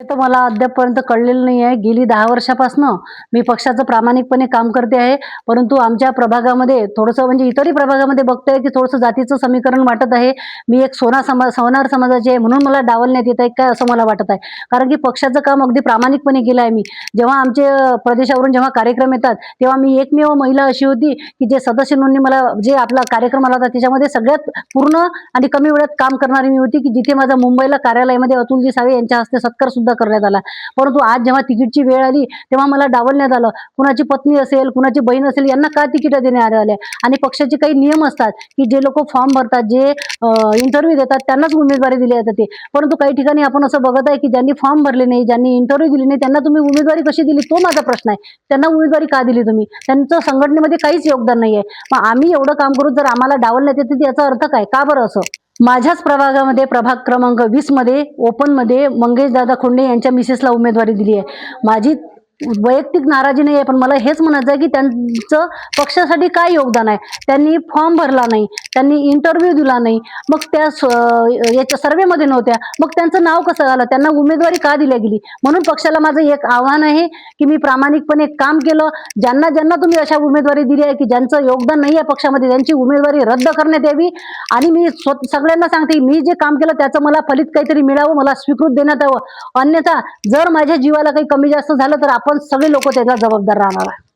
तर मला अद्यापपर्यंत कळलेलं नाही आहे. गेली 10 वर्षापासनं मी पक्षाचं प्रामाणिकपणे काम करते आहे. परंतु आमच्या प्रभागामध्ये थोडंसं म्हणजे इतरही प्रभागामध्ये बघतोय, की थोडंसं जातीचं समीकरण वाटत आहे. मी एक सवनार समाजाची आहे म्हणून मला डावलण्यात येत आहे काय असं मला वाटत आहे. कारण की पक्षाचं काम अगदी प्रामाणिकपणे केलं आहे मी. जेव्हा आमचे प्रदेशावरून जेव्हा कार्यक्रम येतात, तेव्हा मी एकमेव महिला अशी होती, की जे सदस्य नोंदणी मला जे आपला कार्यक्रम आला होता त्याच्यामध्ये सगळ्यात पूर्ण आणि कमी वेळात काम करणारी मी होती, की जिथे माझा मुंबईला कार्यालयामध्ये अतुलजी सावे यांच्या हस्ते सत्कार सुद्धा करण्यात आला. परंतु आज जेव्हा तिकीटची वेळ आली, तेव्हा मला डावलण्यात आलं. कुणाची पत्नी असेल, कुणाची बहीण असेल यांना का तिकीट देण्यात आल्या? आणि पक्षाचे काही नियम असतात, की जे लोकं फॉर्म भरतात, जे इंटरव्ह्यू देतात त्यांनाच उमेदवारी दिली जाते. परंतु काही ठिकाणी आपण असं बघत आहे, की ज्यांनी फॉर्म भरले नाही, ज्यांनी इंटरव्ह्यू दिली नाही, त्यांना तुम्ही उमेदवारी कशी दिली? तो माझा प्रश्न आहे. त्यांना उमेदवारी का दिली तुम्ही? त्यांचं संघटनेमध्ये काहीच योगदान नाहीये. मग आम्ही एवढं काम करून जर आम्हाला डावलण्यात येते, तर याचा अर्थ काय? का बरं असं? माझ्याच प्रभागामध्ये प्रभाग क्रमांक 20 मध्ये ओपनमध्ये मंगेशदादा खोंडे यांच्या मिसेसला उमेदवारी दिली आहे. माझी वैयक्तिक नाराजी नाही आहे, पण मला हेच म्हणायचं आहे, की त्यांचं पक्षासाठी काय योगदान आहे? त्यांनी फॉर्म भरला नाही, त्यांनी इंटरव्ह्यू दिला नाही, मग त्या याच्या सर्व्हेमध्ये नव्हत्या. मग त्यांचं नाव कसं झालं? त्यांना उमेदवारी का दिली गेली? म्हणून पक्षाला माझं एक आव्हान आहे, की मी प्रामाणिकपणे काम केलं. ज्यांना तुम्ही अशा उमेदवारी दिली आहे, की ज्यांचं योगदान नाही आहे पक्षामध्ये, त्यांची उमेदवारी रद्द करण्यात यावी. आणि मी सगळ्यांना सांगते, मी जे काम केलं त्याचं मला फलित काहीतरी मिळावं, मला स्वीकृत देण्यात यावं. अन्यथा जर माझ्या जीवाला काही कमी जास्त झालं तर आपण सगळे लोक त्याला जबाबदार राहणार आहे.